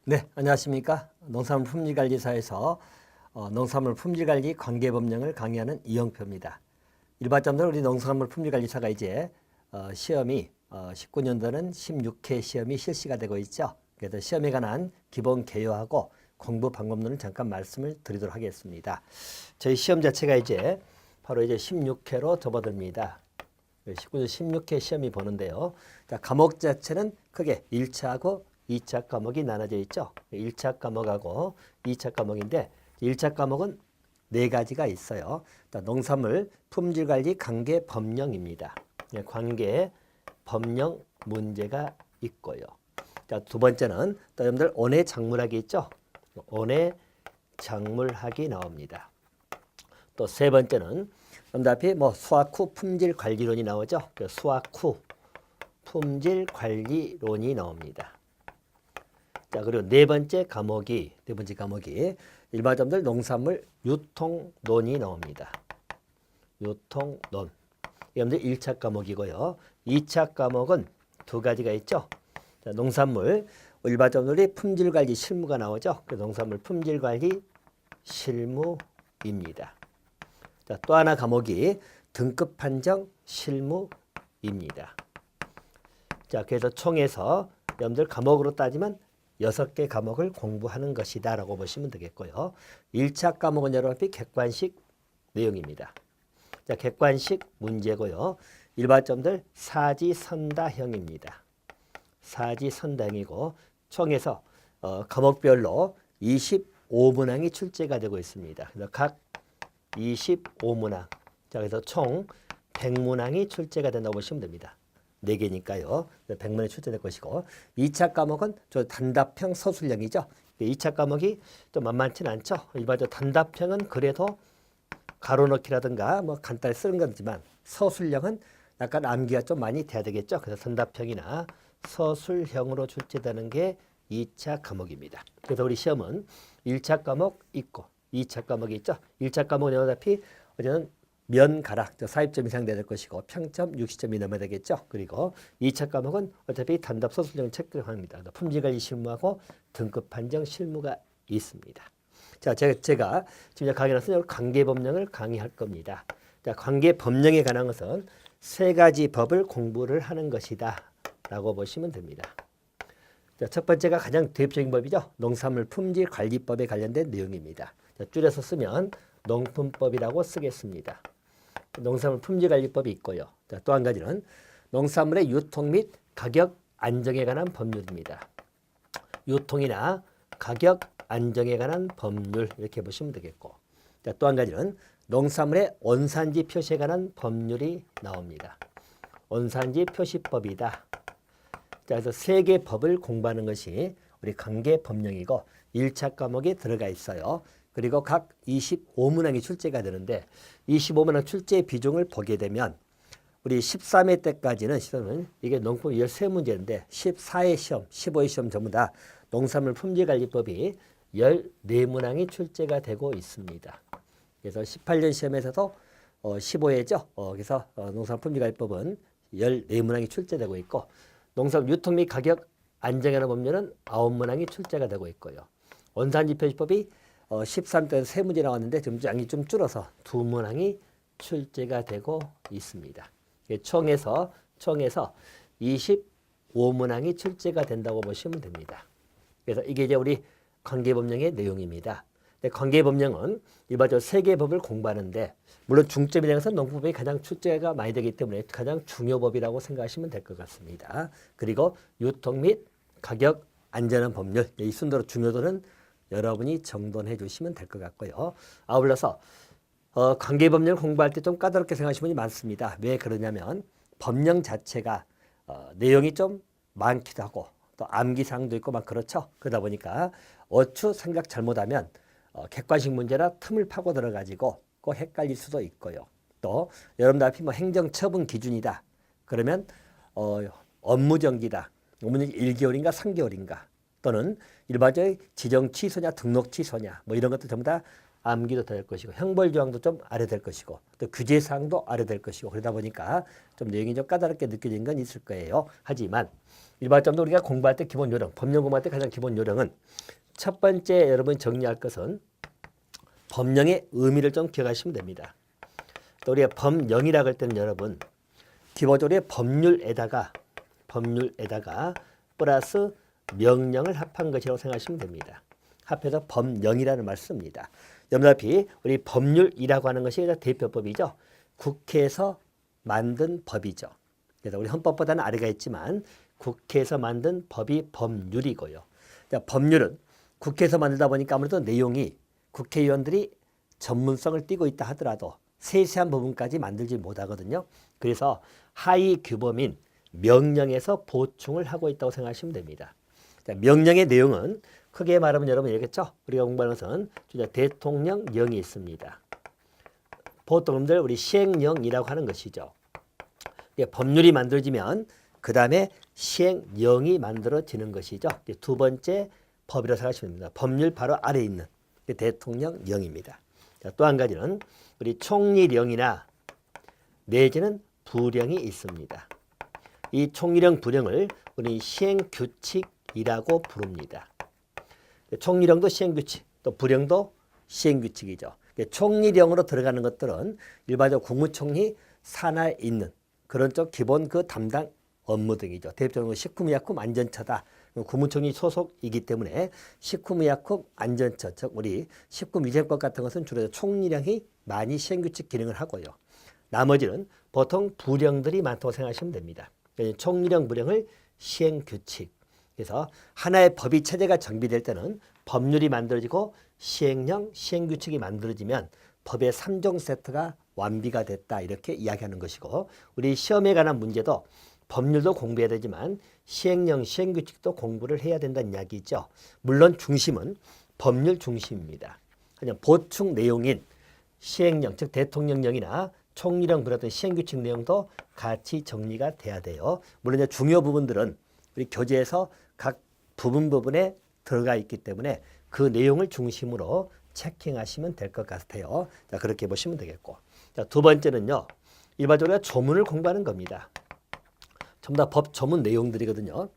네, 안녕하십니까. 농산물 품질관리사에서 농산물 품질관리 관계법령을 강의하는 이영표입니다. 일반적으로 우리 농산물 품질관리사가 이제 시험이 19년도는 16회 시험이 실시가 되고 있죠. 그래서 시험에 관한 기본 개요하고 공부 방법론을 잠깐 말씀을 드리도록 하겠습니다. 저희 시험 자체가 이제 바로 이제 16회로 접어듭니다. 19년 16회 시험이 보는데요. 자, 과목 자체는 크게 1차하고 2차 과목이 나눠져 있죠. 1차 과목하고 2차 과목인데 1차 과목은 네 가지가 있어요. 농산물 품질관리 관계 법령입니다. 관계 법령 문제가 있고요. 자, 두 번째는 또 여러분들 원예 작물학이 있죠. 원예 작물학이 나옵니다. 또 세 번째는 여러분들 앞에 수확 후 품질 관리론이 나오죠. 수확 후 품질 관리론이 나옵니다. 자, 그리고 네 번째 과목이 일반적으로 농산물 유통론이 나옵니다. 유통론. 여러분들 1차 과목이고요. 2차 과목은 두 가지가 있죠. 자, 농산물 일반적으로 품질관리 실무가 나오죠. 그 농산물 품질관리 실무입니다. 자, 또 하나 과목이 등급 판정 실무입니다. 자, 그래서 총에서 여러분들 과목으로 따지면 6개 과목을 공부하는 것이다 라고 보시면 되겠고요. 1차 과목은 여러분들 객관식 내용입니다. 자, 객관식 문제고요. 일반점들 사지선다형입니다. 사지선다형이고 총에서 과목별로 25문항이 출제가 되고 있습니다. 그래서 각 25문항. 자, 그래서 총 100문항이 출제가 된다고 보시면 됩니다. 4개니까요. 100문항이 출제될 것이고 2차 과목은 저 단답형 서술형이죠. 2차 과목이 좀 만만치는 않죠. 일반적으로 단답형은 그래도 가로넣기라든가 간단히 쓰는 거지만 서술형은 약간 암기가 좀 많이 돼야 되겠죠. 그래서 단답형이나 서술형으로 출제되는 게 2차 과목입니다. 그래서 우리 시험은 1차 과목 있고 2차 과목이 있죠. 1차 과목은 어차피 어제는 면가락 40점 이상 돼야 될 것이고 평점 60점이 넘어야 되겠죠. 그리고 2차 과목은 어차피 단답 서술형 체크를 합니다. 품질관리 실무하고 등급 판정 실무가 있습니다. 자, 제가 지금 강의는 관계법령을 강의할 겁니다. 자, 관계법령에 관한 것은 세 가지 법을 공부를 하는 것이다 라고 보시면 됩니다. 자, 첫 번째가 가장 대표적인 법이죠. 농산물 품질관리법에 관련된 내용입니다. 자, 줄여서 쓰면 농품법이라고 쓰겠습니다. 농산물 품질관리법이 있고요. 또 한 가지는 농산물의 유통 및 가격 안정에 관한 법률입니다. 유통이나 가격 안정에 관한 법률 이렇게 보시면 되겠고, 또 한 가지는 농산물의 원산지 표시에 관한 법률이 나옵니다. 원산지 표시법이다. 자, 그래서 세 개 법을 공부하는 것이 우리 관계법령이고 1차 과목에 들어가 있어요. 그리고 각 25문항이 출제가 되는데 25문항 출제 비중을 보게 되면 우리 13회 때까지는 시험은 이게 농품 13문제인데 14회 시험, 15회 시험 전부 다 농산물 품질관리법이 14문항이 출제가 되고 있습니다. 그래서 18년 시험에서도 15회죠. 그래서 농산물 품질관리법은 14문항이 출제되고 있고 농산물 유통 및 가격 안정하는 법률은 9문항이 출제가 되고 있고요. 원산지 표시법이 13때는 3문제 나왔는데 좀 양이 좀 줄어서 2문항이 출제가 되고 있습니다. 총에서 25문항이 출제가 된다고 보시면 됩니다. 그래서 이게 이제 우리 관계법령의 내용입니다. 관계법령은 일반적으로 세 개의 법을 공부하는데 물론 중점이 되어서 농법이 가장 출제가 많이 되기 때문에 가장 중요법이라고 생각하시면 될 것 같습니다. 그리고 유통 및 가격 안전한 법률 이 순서로 중요도는 여러분이 정돈해 주시면 될 것 같고요. 아울러서 관계법령을 공부할 때 좀 까다롭게 생각하시는 분이 많습니다. 왜 그러냐면 법령 자체가 내용이 좀 많기도 하고 또 암기사항도 있고 막 그렇죠. 그러다 보니까 어추 생각 잘못하면 객관식 문제나 틈을 파고 들어가지고 꼭 헷갈릴 수도 있고요. 또 여러분들 앞이 행정처분 기준이다. 그러면 업무정지다. 업무정지 1개월인가 3개월인가 또는 일반적인 지정 취소냐 등록 취소냐 이런 것들 전부 다 암기도 될 것이고 형벌조항도 좀 알아야 될 것이고 또 규제사항도 알아야 될 것이고 그러다 보니까 좀 내용이 좀 까다롭게 느껴진 건 있을 거예요. 하지만 일반적으로 우리가 공부할 때 기본 요령, 법령 공부할 때 가장 기본 요령은 첫 번째 여러분 정리할 것은 법령의 의미를 좀 기억하시면 됩니다. 또 우리가 법령이라고 할 때는 여러분 기본적으로 법률에다가 플러스 명령을 합한 것이라고 생각하시면 됩니다. 합해서 법령이라는 말을 씁니다. 여러분들 우리 법률이라고 하는 것이 대표법이죠. 국회에서 만든 법이죠. 그래서 우리 헌법보다는 아래가 있지만 국회에서 만든 법이 법률이고요. 법률은 국회에서 만들다 보니까 아무래도 내용이 국회의원들이 전문성을 띠고 있다 하더라도 세세한 부분까지 만들지 못하거든요. 그래서 하위 규범인 명령에서 보충을 하고 있다고 생각하시면 됩니다. 자, 명령의 내용은 크게 말하면 여러분 알겠죠? 우리가 공부하는 것은 대통령령이 있습니다. 보통들 우리 시행령이라고 하는 것이죠. 법률이 만들어지면 그 다음에 시행령이 만들어지는 것이죠. 두 번째 법이라고 생각하시면 됩니다. 법률 바로 아래에 있는 대통령령입니다. 또 한 가지는 우리 총리령이나 내지는 부령이 있습니다. 이 총리령, 부령을 우리 시행규칙이라고 부릅니다. 총리령도 시행규칙, 또 부령도 시행규칙이죠. 총리령으로 들어가는 것들은 일반적으로 국무총리 산하에 있는 그런 쪽 기본 그 담당 업무 등이죠. 대표적으로 식품의약품 안전처다. 국무총리 소속이기 때문에 식품의약품 안전처, 즉 우리 식품위생법 같은 것은 주로 총리령이 많이 시행규칙 기능을 하고요. 나머지는 보통 부령들이 많다고 생각하시면 됩니다. 총리령, 부령을 시행규칙. 그래서 하나의 법이 체제가 정비될 때는 법률이 만들어지고 시행령, 시행규칙이 만들어지면 법의 3종 세트가 완비가 됐다 이렇게 이야기하는 것이고 우리 시험에 관한 문제도 법률도 공부해야 되지만 시행령, 시행규칙도 공부를 해야 된다는 이야기죠. 물론 중심은 법률 중심입니다. 그냥 보충 내용인 시행령, 즉 대통령령이나 총리령 그랬던 시행규칙 내용도 같이 정리가 돼야 돼요. 물론 이제 중요 부분들은 우리 교재에서 각 부분에 들어가 있기 때문에 그 내용을 중심으로 체킹하시면 될 것 같아요. 자, 그렇게 보시면 되겠고. 자, 두 번째는요. 일반적으로 조문을 공부하는 겁니다. 전부 다 법 조문 내용들이거든요.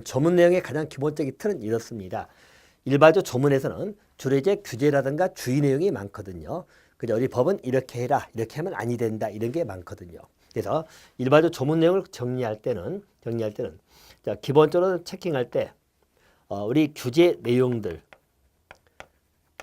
조문 내용의 가장 기본적인 틀은 이렇습니다. 일반적 조문에서는 주로 이제 규제라든가 주의 내용이 많거든요. 그죠? 우리 법은 이렇게 해라, 이렇게 하면 아니 된다 이런 게 많거든요. 그래서 일반적 조문 내용을 정리할 때는 자, 기본적으로 체킹할 때 우리 규제 내용들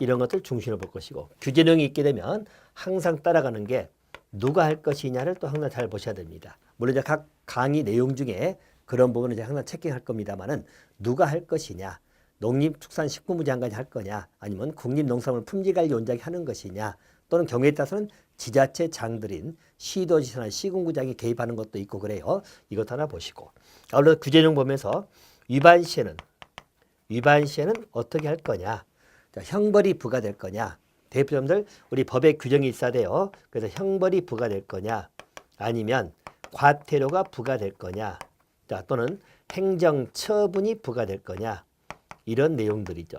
이런 것들 중심으로 볼 것이고 규제 내용이 있게 되면 항상 따라가는 게 누가 할 것이냐를 또 항상 잘 보셔야 됩니다. 물론 이제 각 강의 내용 중에 그런 부분을 이제 항상 체킹할 겁니다만은 누가 할 것이냐, 농림축산식품부 장관이 할 거냐, 아니면 국립농산물 품질관리원장이 하는 것이냐, 또는 경우에 따라서는 지자체장들인 시도지사나 시군구장이 개입하는 것도 있고 그래요. 이것 하나 보시고. 아울러 규제 내용 보면서 위반 시에는 어떻게 할 거냐, 자, 형벌이 부과될 거냐, 대표점들 우리 법에 규정이 있어야 돼요. 그래서 형벌이 부과될 거냐, 아니면 과태료가 부과될 거냐, 자, 또는 행정처분이 부과될 거냐, 이런 내용들이죠.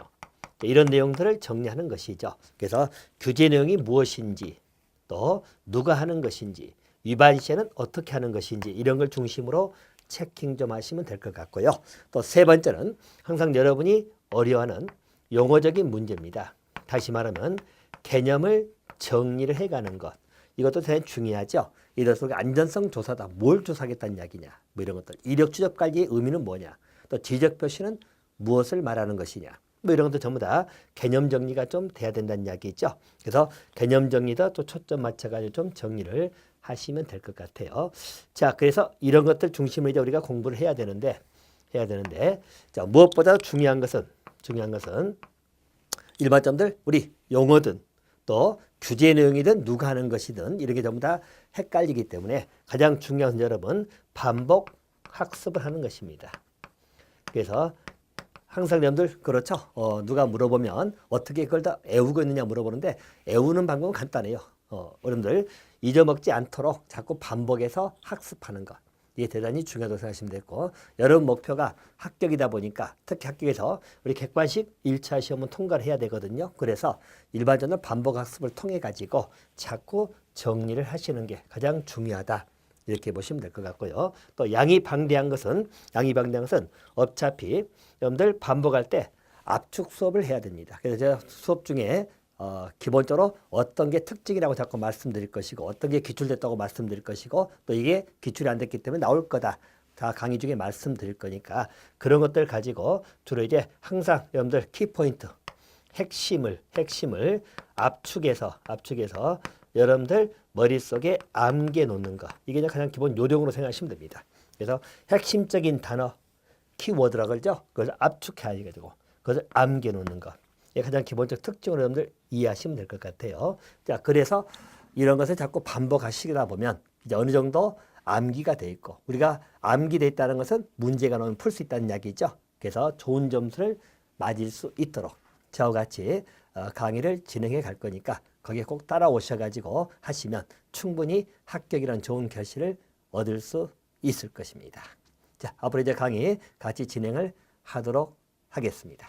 이런 내용들을 정리하는 것이죠. 그래서 규제 내용이 무엇인지, 또 누가 하는 것인지, 위반 시에는 어떻게 하는 것인지 이런 걸 중심으로 체킹 좀 하시면 될 것 같고요. 또 세 번째는 항상 여러분이 어려워하는 용어적인 문제입니다. 다시 말하면 개념을 정리를 해가는 것. 이것도 대단히 중요하죠. 이럴 속에 안전성 조사다. 뭘 조사하겠다는 이야기냐. 뭐 이런 것들. 이력 추적 관리의 의미는 뭐냐. 또 지적 표시는 무엇을 말하는 것이냐. 뭐 이런 것도 전부 다 개념 정리가 좀 돼야 된다는 이야기죠. 그래서 개념 정리도 또 초점 맞춰가지고 좀 정리를 하시면 될 것 같아요. 자, 그래서 이런 것들 중심으로 이제 우리가 공부를 해야 되는데, 자, 무엇보다 중요한 것은 일반점들 우리 용어든 또 규제 내용이든 누가 하는 것이든 이렇게 전부 다 헷갈리기 때문에 가장 중요한 것은 여러분 반복 학습을 하는 것입니다. 그래서 항상 여러분들 그렇죠. 누가 물어보면 어떻게 그걸 다 외우고 있느냐 물어보는데 외우는 방법은 간단해요. 여러분들 잊어먹지 않도록 자꾸 반복해서 학습하는 것. 이게 대단히 중요하다고 생각하시면 되고 여러분 목표가 합격이다 보니까 특히 합격에서 우리 객관식 1차 시험은 통과를 해야 되거든요. 그래서 일반적으로 반복 학습을 통해 가지고 자꾸 정리를 하시는 게 가장 중요하다. 이렇게 보시면 될 것 같고요. 또 양이 방대한 것은 어차피 여러분들 반복할 때 압축 수업을 해야 됩니다. 그래서 제가 수업 중에 기본적으로 어떤 게 특징이라고 자꾸 말씀드릴 것이고 어떤 게 기출됐다고 말씀드릴 것이고 또 이게 기출이 안 됐기 때문에 나올 거다. 다 강의 중에 말씀드릴 거니까 그런 것들 가지고 주로 이제 항상 여러분들 키포인트 핵심을 압축해서 여러분들 머릿속에 암기해 놓는 거. 이게 가장 기본 요령으로 생각하시면 됩니다. 그래서 핵심적인 단어, 키워드라고 그러죠. 그것을 압축해 가지고 그것을 암기해 놓는 거. 이게 가장 기본적 특징으로 여러분들 이해하시면 될 것 같아요. 자, 그래서 이런 것을 자꾸 반복하시다 보면 이제 어느 정도 암기가 돼 있고 우리가 암기돼 있다는 것은 문제가 나오면 풀 수 있다는 이야기죠. 그래서 좋은 점수를 맞을 수 있도록 저와 같이 강의를 진행해 갈 거니까 거기에 꼭 따라오셔가지고 하시면 충분히 합격이라는 좋은 결실을 얻을 수 있을 것입니다. 자, 앞으로 이제 강의 같이 진행을 하도록 하겠습니다.